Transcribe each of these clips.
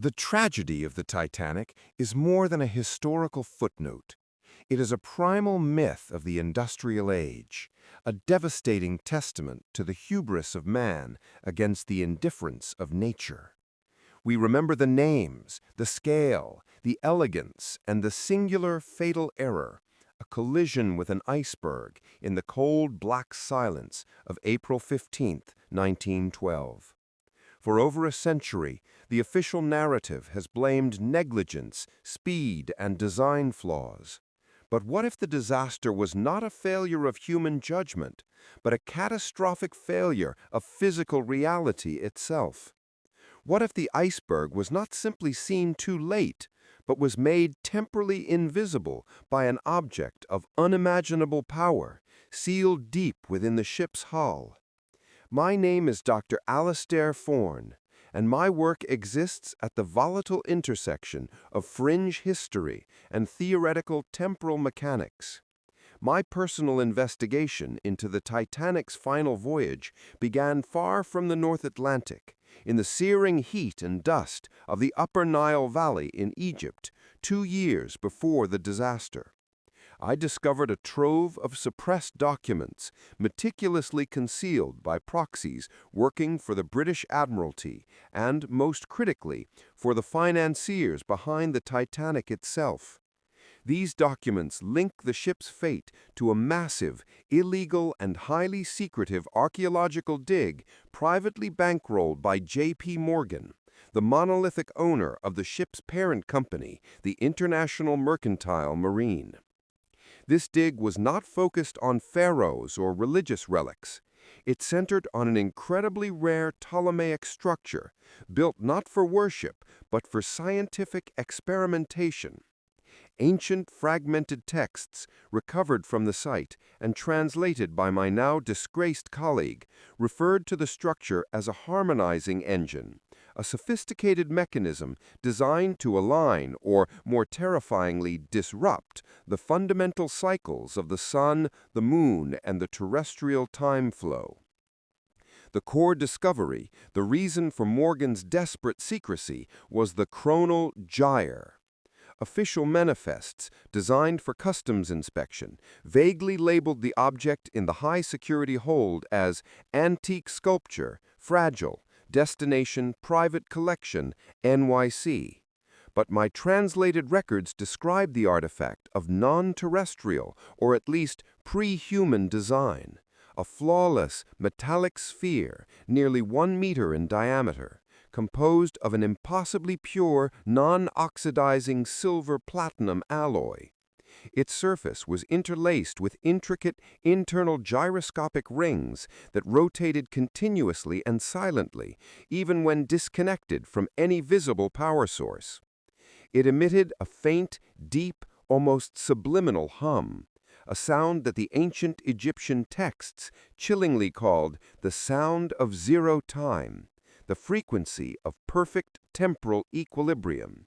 The tragedy of the Titanic is more than a historical footnote. It is a primal myth of the industrial age, a devastating testament to the hubris of man against the indifference of nature. We remember the names, the scale, the elegance, and the singular fatal error, a collision with an iceberg in the cold black silence of April 15, 1912. For over a century, the official narrative has blamed negligence, speed, and design flaws. But what if the disaster was not a failure of human judgment, but a catastrophic failure of physical reality itself? What if the iceberg was not simply seen too late, but was made temporally invisible by an object of unimaginable power, sealed deep within the ship's hull? My name is Dr. Alastair Forn, and my work exists at the volatile intersection of fringe history and theoretical temporal mechanics. My personal investigation into the Titanic's final voyage began far from the North Atlantic, in the searing heat and dust of the Upper Nile Valley in Egypt, 2 years before the disaster. I discovered a trove of suppressed documents, meticulously concealed by proxies working for the British Admiralty and, most critically, for the financiers behind the Titanic itself. These documents link the ship's fate to a massive, illegal, and highly secretive archaeological dig privately bankrolled by J.P. Morgan, the monolithic owner of the ship's parent company, the International Mercantile Marine. This dig was not focused on pharaohs or religious relics. It centered on an incredibly rare Ptolemaic structure, built not for worship, but for scientific experimentation. Ancient fragmented texts, recovered from the site and translated by my now disgraced colleague, referred to the structure as a harmonizing engine, a sophisticated mechanism designed to align, or more terrifyingly disrupt, the fundamental cycles of the sun, the moon, and the terrestrial time flow. The core discovery, the reason for Morgan's desperate secrecy, was the Chronal gyre. Official manifests, designed for customs inspection, vaguely labeled the object in the high-security hold as antique sculpture, fragile, destination private collection, NYC. But my translated records describe the artifact of non-terrestrial, or at least pre-human design, a flawless metallic sphere nearly 1 meter in diameter, composed of an impossibly pure, non-oxidizing silver-platinum alloy. Its surface was interlaced with intricate internal gyroscopic rings that rotated continuously and silently, even when disconnected from any visible power source. It emitted a faint, deep, almost subliminal hum, a sound that the ancient Egyptian texts chillingly called the sound of zero time, the frequency of perfect temporal equilibrium.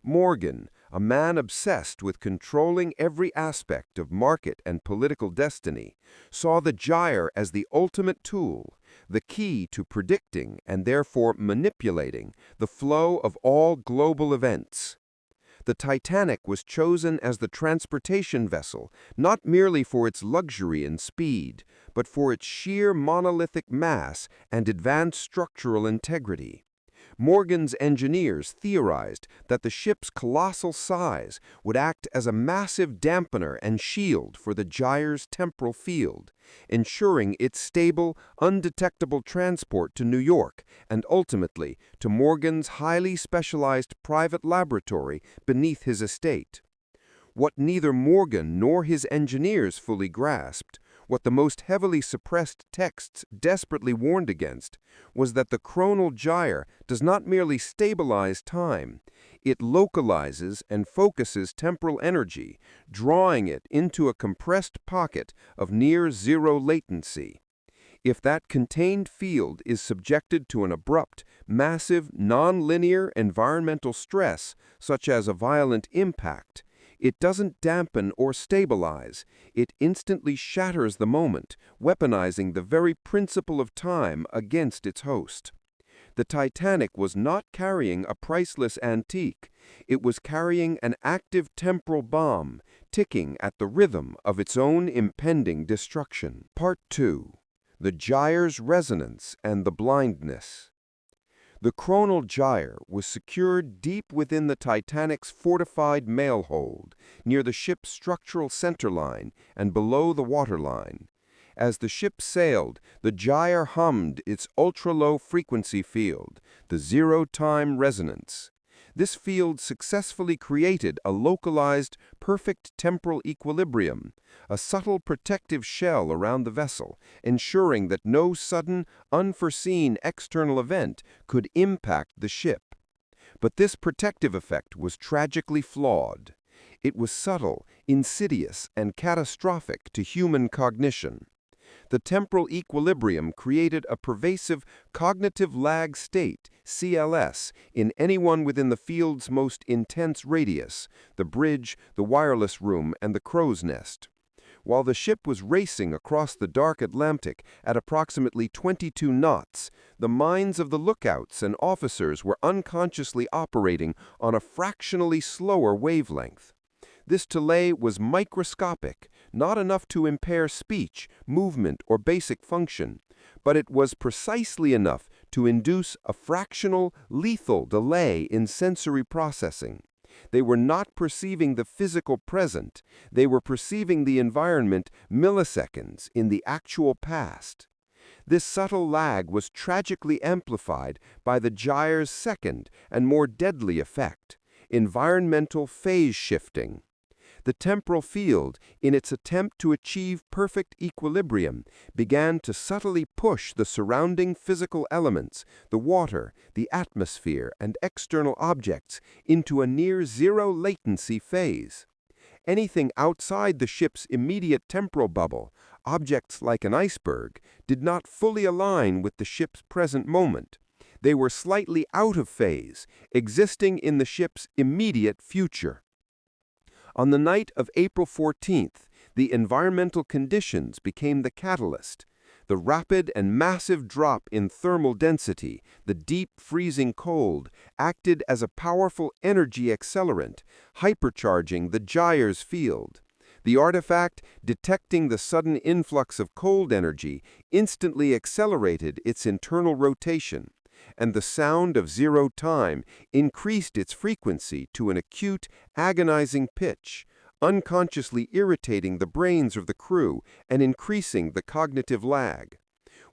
Morgan, a man obsessed with controlling every aspect of market and political destiny, saw the gyre as the ultimate tool, the key to predicting and therefore manipulating the flow of all global events. The Titanic was chosen as the transportation vessel not merely for its luxury and speed, but for its sheer monolithic mass and advanced structural integrity. Morgan's engineers theorized that the ship's colossal size would act as a massive dampener and shield for the gyre's temporal field, ensuring its stable, undetectable transport to New York and ultimately to Morgan's highly specialized private laboratory beneath his estate. What neither Morgan nor his engineers fully grasped, what the most heavily suppressed texts desperately warned against, was that the chronal gyre does not merely stabilize time, it localizes and focuses temporal energy, drawing it into a compressed pocket of near-zero latency. If that contained field is subjected to an abrupt, massive, non-linear environmental stress, such as a violent impact, it doesn't dampen or stabilize, it instantly shatters the moment, weaponizing the very principle of time against its host. The Titanic was not carrying a priceless antique. It was carrying an active temporal bomb, ticking at the rhythm of its own impending destruction. Part 2. The gyre's resonance and the blindness. The Chronal gyre was secured deep within the Titanic's fortified mail hold, near the ship's structural centerline and below the waterline. As the ship sailed, the gyre hummed its ultra-low frequency field, the zero-time resonance. This field successfully created a localized, perfect temporal equilibrium, a subtle protective shell around the vessel, ensuring that no sudden, unforeseen external event could impact the ship. But this protective effect was tragically flawed. It was subtle, insidious, and catastrophic to human cognition. The temporal equilibrium created a pervasive cognitive lag state, CLS, in anyone within the field's most intense radius, the bridge, the wireless room, and the crow's nest. While the ship was racing across the dark Atlantic at approximately 22 knots, the minds of the lookouts and officers were unconsciously operating on a fractionally slower wavelength. This delay was microscopic, not enough to impair speech, movement, or basic function, but it was precisely enough to induce a fractional, lethal delay in sensory processing. They were not perceiving the physical present, they were perceiving the environment milliseconds in the actual past. This subtle lag was tragically amplified by the gyre's second and more deadly effect, environmental phase shifting. The temporal field, in its attempt to achieve perfect equilibrium, began to subtly push the surrounding physical elements, the water, the atmosphere, and external objects, into a near-zero latency phase. Anything outside the ship's immediate temporal bubble, objects like an iceberg, did not fully align with the ship's present moment. They were slightly out of phase, existing in the ship's immediate future. On the night of April 14th, the environmental conditions became the catalyst. The rapid and massive drop in thermal density, the deep freezing cold, acted as a powerful energy accelerant, hypercharging the gyre's field. The artifact, detecting the sudden influx of cold energy, instantly accelerated its internal rotation, and the sound of zero time increased its frequency to an acute, agonizing pitch, unconsciously irritating the brains of the crew and increasing the cognitive lag.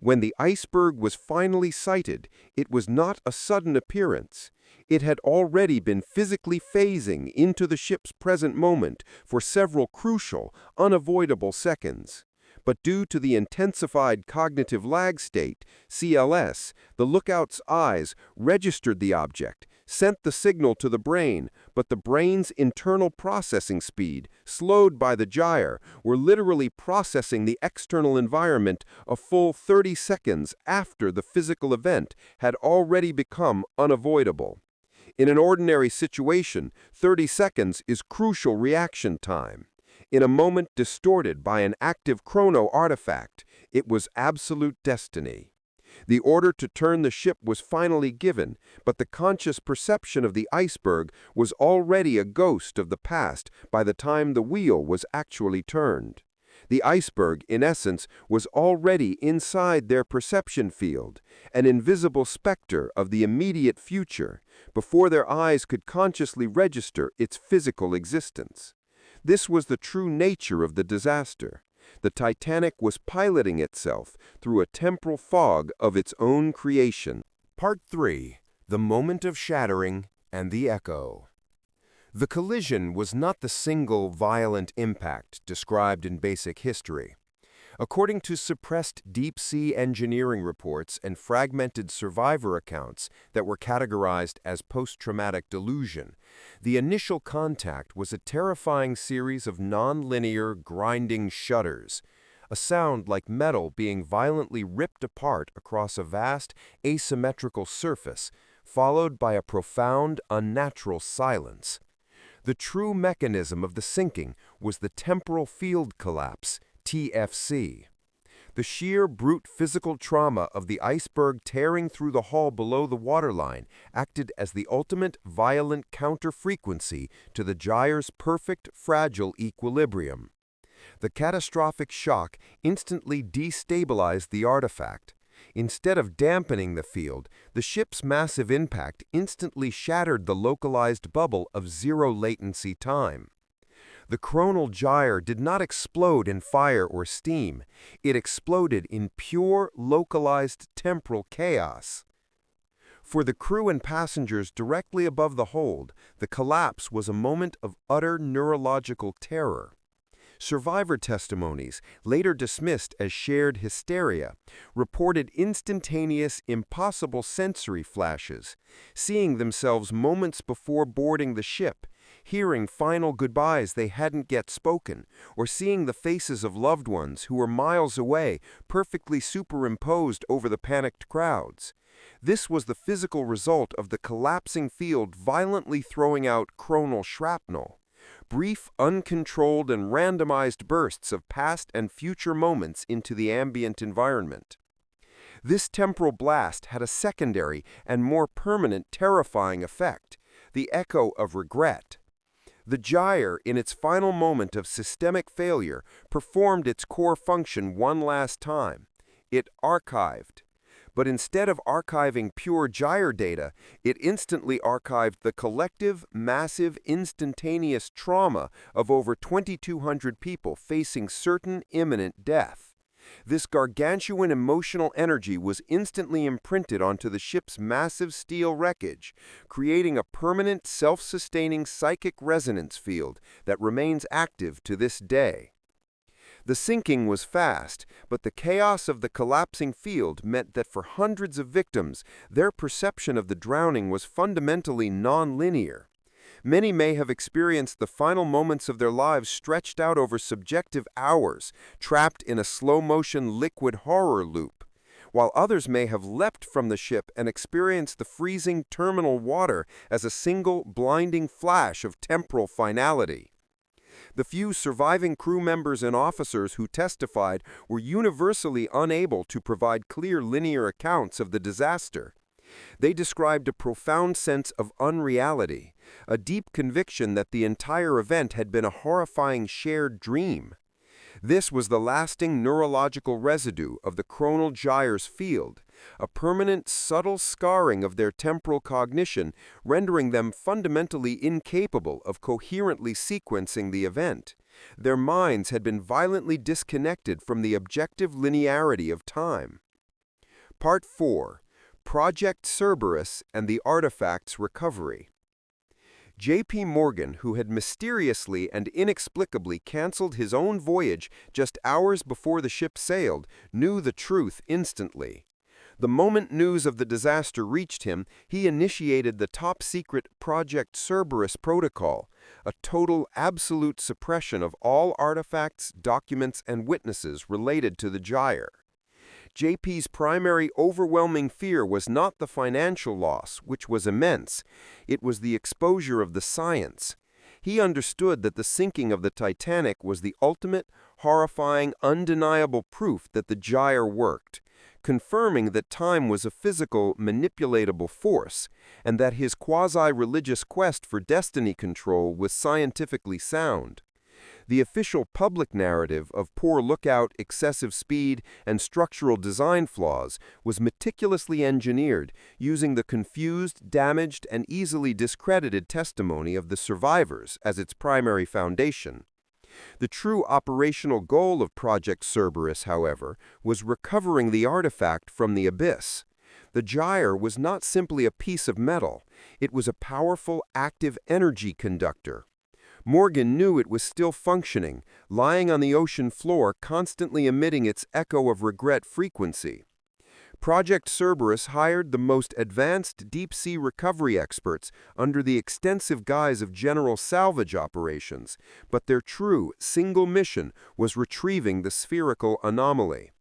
When the iceberg was finally sighted, it was not a sudden appearance. It had already been physically phasing into the ship's present moment for several crucial, unavoidable seconds. But due to the intensified cognitive lag state, CLS, the lookout's eyes registered the object, sent the signal to the brain, but the brain's internal processing speed, slowed by the gyre, were literally processing the external environment a full 30 seconds after the physical event had already become unavoidable. In an ordinary situation, 30 seconds is crucial reaction time. In a moment distorted by an active chrono artifact, it was absolute destiny. The order to turn the ship was finally given, but the conscious perception of the iceberg was already a ghost of the past by the time the wheel was actually turned. The iceberg, in essence, was already inside their perception field, an invisible specter of the immediate future, before their eyes could consciously register its physical existence. This was the true nature of the disaster. The Titanic was piloting itself through a temporal fog of its own creation. Part 3. The moment of shattering and the echo. The collision was not the single violent impact described in basic history. According to suppressed deep-sea engineering reports and fragmented survivor accounts that were categorized as post-traumatic delusion, the initial contact was a terrifying series of non-linear, grinding shudders, a sound like metal being violently ripped apart across a vast, asymmetrical surface, followed by a profound, unnatural silence. The true mechanism of the sinking was the temporal field collapse, TFC. The sheer, brute physical trauma of the iceberg tearing through the hull below the waterline acted as the ultimate violent counter-frequency to the gyre's perfect, fragile equilibrium. The catastrophic shock instantly destabilized the artifact. Instead of dampening the field, the ship's massive impact instantly shattered the localized bubble of zero-latency time. The Chronal gyre did not explode in fire or steam. It exploded in pure, localized temporal chaos. For the crew and passengers directly above the hold, the collapse was a moment of utter neurological terror. Survivor testimonies, later dismissed as shared hysteria, reported instantaneous, impossible sensory flashes, seeing themselves moments before boarding the ship, hearing final goodbyes they hadn't yet spoken, or seeing the faces of loved ones who were miles away perfectly superimposed over the panicked crowds. This was the physical result of the collapsing field violently throwing out chronal shrapnel. Brief, uncontrolled, and randomized bursts of past and future moments into the ambient environment. This temporal blast had a secondary and more permanent terrifying effect, the echo of regret. The gyre, in its final moment of systemic failure, performed its core function one last time. It archived. But instead of archiving pure gyre data, it instantly archived the collective, massive, instantaneous trauma of over 2,200 people facing certain imminent death. This gargantuan emotional energy was instantly imprinted onto the ship's massive steel wreckage, creating a permanent, self-sustaining psychic resonance field that remains active to this day. The sinking was fast, but the chaos of the collapsing field meant that for hundreds of victims, their perception of the drowning was fundamentally non-linear. Many may have experienced the final moments of their lives stretched out over subjective hours, trapped in a slow-motion liquid horror loop, while others may have leapt from the ship and experienced the freezing terminal water as a single, blinding flash of temporal finality. The few surviving crew members and officers who testified were universally unable to provide clear linear accounts of the disaster. They described a profound sense of unreality, a deep conviction that the entire event had been a horrifying shared dream. This was the lasting neurological residue of the chronal gyre's field, a permanent, subtle scarring of their temporal cognition, rendering them fundamentally incapable of coherently sequencing the event. Their minds had been violently disconnected from the objective linearity of time. Part 4. Project Cerberus and the Artifact's Recovery. J.P. Morgan, who had mysteriously and inexplicably canceled his own voyage just hours before the ship sailed, knew the truth instantly. The moment news of the disaster reached him, he initiated the top-secret Project Cerberus protocol, a total, absolute suppression of all artifacts, documents, and witnesses related to the gyre. JP's primary overwhelming fear was not the financial loss, which was immense. It was the exposure of the science. He understood that the sinking of the Titanic was the ultimate, horrifying, undeniable proof that the gyre worked, confirming that time was a physical, manipulatable force, and that his quasi-religious quest for destiny control was scientifically sound. The official public narrative of poor lookout, excessive speed, and structural design flaws was meticulously engineered using the confused, damaged, and easily discredited testimony of the survivors as its primary foundation. The true operational goal of Project Cerberus, however, was recovering the artifact from the abyss. The gyre was not simply a piece of metal, it was a powerful, active energy conductor. Morgan knew it was still functioning, lying on the ocean floor, constantly emitting its echo of regret frequency. Project Cerberus hired the most advanced deep-sea recovery experts under the extensive guise of general salvage operations, but their true, single mission was retrieving the spherical anomaly.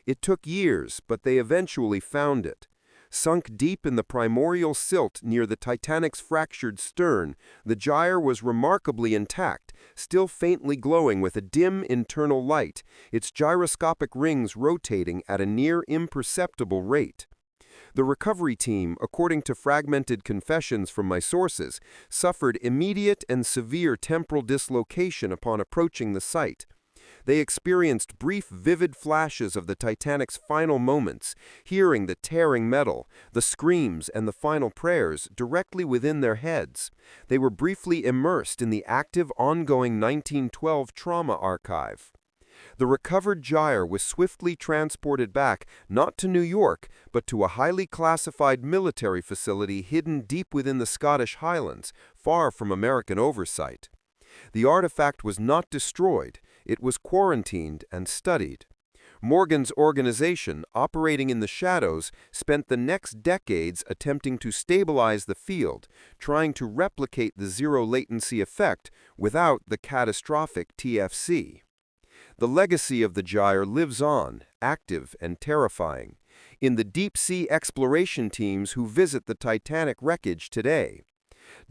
It took years, but they eventually found it. Sunk deep in the primordial silt near the Titanic's fractured stern, the gyre was remarkably intact, still faintly glowing with a dim internal light, its gyroscopic rings rotating at a near imperceptible rate. The recovery team, according to fragmented confessions from my sources, suffered immediate and severe temporal dislocation upon approaching the site. They experienced brief, vivid flashes of the Titanic's final moments, hearing the tearing metal, the screams, and the final prayers directly within their heads. They were briefly immersed in the active, ongoing 1912 trauma archive. The recovered gyre was swiftly transported back, not to New York, but to a highly classified military facility hidden deep within the Scottish Highlands, far from American oversight. The artifact was not destroyed, it was quarantined and studied. Morgan's organization, operating in the shadows, spent the next decades attempting to stabilize the field, trying to replicate the zero-latency effect without the catastrophic TFC. The legacy of the gyre lives on, active and terrifying, in the deep-sea exploration teams who visit the Titanic wreckage today.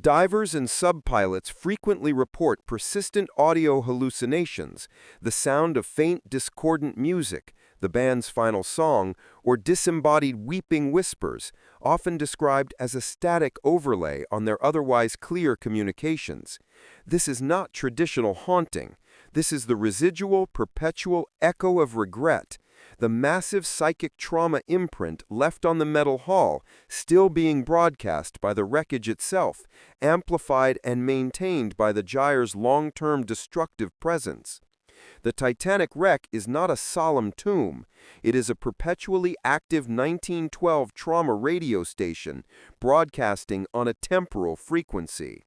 Divers and subpilots frequently report persistent audio hallucinations, the sound of faint discordant music, the band's final song, or disembodied weeping whispers, often described as a static overlay on their otherwise clear communications. This is not traditional haunting. This is the residual, perpetual echo of regret, the massive psychic trauma imprint left on the metal hull, still being broadcast by the wreckage itself, amplified and maintained by the gyre's long-term destructive presence. The Titanic wreck is not a solemn tomb. It is a perpetually active 1912 trauma radio station, broadcasting on a temporal frequency.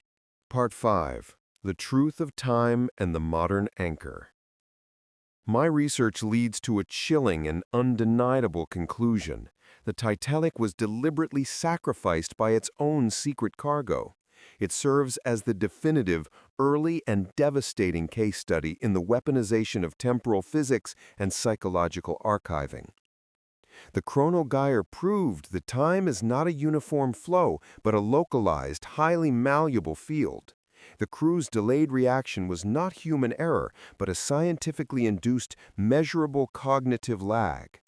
Part 5. The Truth of Time and the Modern Anchor. My research leads to a chilling and undeniable conclusion. The Titanic was deliberately sacrificed by its own secret cargo. It serves as the definitive, early and devastating case study in the weaponization of temporal physics and psychological archiving. The Chronal gyre proved that time is not a uniform flow, but a localized, highly malleable field. The crew's delayed reaction was not human error, but a scientifically induced, measurable cognitive lag.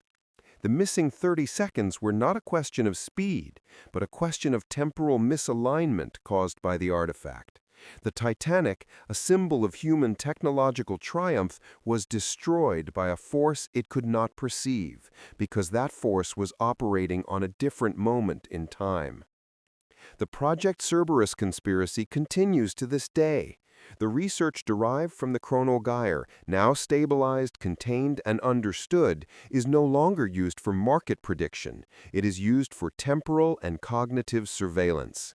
The missing 30 seconds were not a question of speed, but a question of temporal misalignment caused by the artifact. The Titanic, a symbol of human technological triumph, was destroyed by a force it could not perceive, because that force was operating on a different moment in time. The Project Cerberus conspiracy continues to this day. The research derived from the Chronal gyre, now stabilized, contained, and understood, is no longer used for market prediction. It is used for temporal and cognitive surveillance.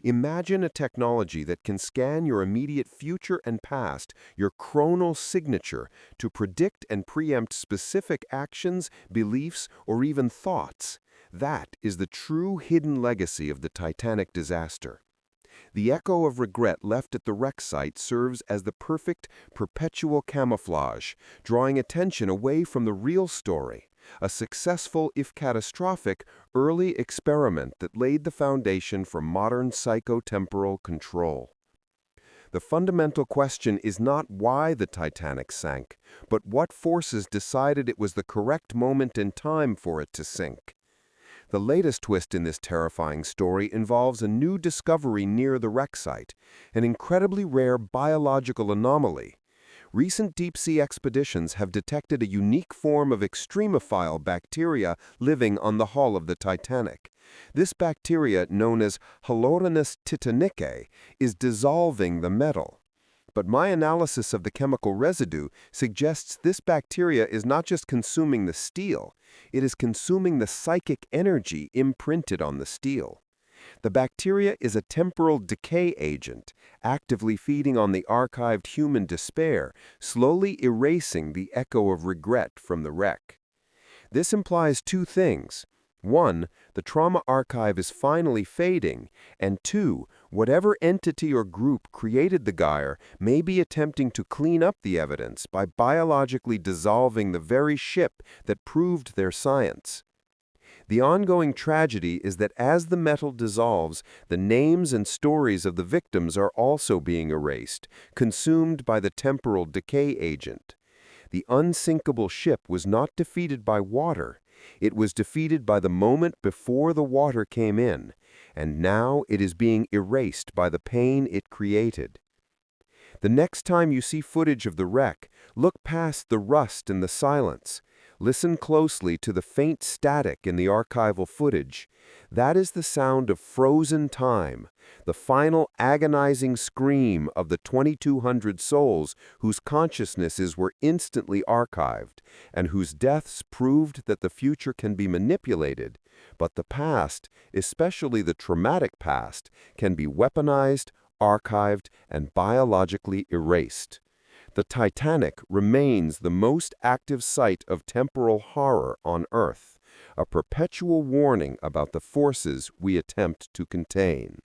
Imagine a technology that can scan your immediate future and past, your chronal signature, to predict and preempt specific actions, beliefs, or even thoughts. That is the true hidden legacy of the Titanic disaster. The echo of regret left at the wreck site serves as the perfect, perpetual camouflage, drawing attention away from the real story, a successful, if catastrophic, early experiment that laid the foundation for modern psychotemporal control. The fundamental question is not why the Titanic sank, but what forces decided it was the correct moment in time for it to sink. The latest twist in this terrifying story involves a new discovery near the wreck site, an incredibly rare biological anomaly. Recent deep-sea expeditions have detected a unique form of extremophile bacteria living on the hull of the Titanic. This bacteria, known as Halorhinus titanicae, is dissolving the metal. But my analysis of the chemical residue suggests this bacteria is not just consuming the steel, it is consuming the psychic energy imprinted on the steel. The bacteria is a temporal decay agent, actively feeding on the archived human despair, slowly erasing the echo of regret from the wreck. This implies two things. One, the trauma archive is finally fading, and two, whatever entity or group created the gyre may be attempting to clean up the evidence by biologically dissolving the very ship that proved their science. The ongoing tragedy is that as the metal dissolves, the names and stories of the victims are also being erased, consumed by the temporal decay agent. The unsinkable ship was not defeated by water. It was defeated by the moment before the water came in, and now it is being erased by the pain it created. The next time you see footage of the wreck, look past the rust and the silence. Listen closely to the faint static in the archival footage. That is the sound of frozen time, the final agonizing scream of the 2,200 souls whose consciousnesses were instantly archived, and whose deaths proved that the future can be manipulated, but the past, especially the traumatic past, can be weaponized, archived, and biologically erased. The Titanic remains the most active site of temporal horror on Earth, a perpetual warning about the forces we attempt to contain.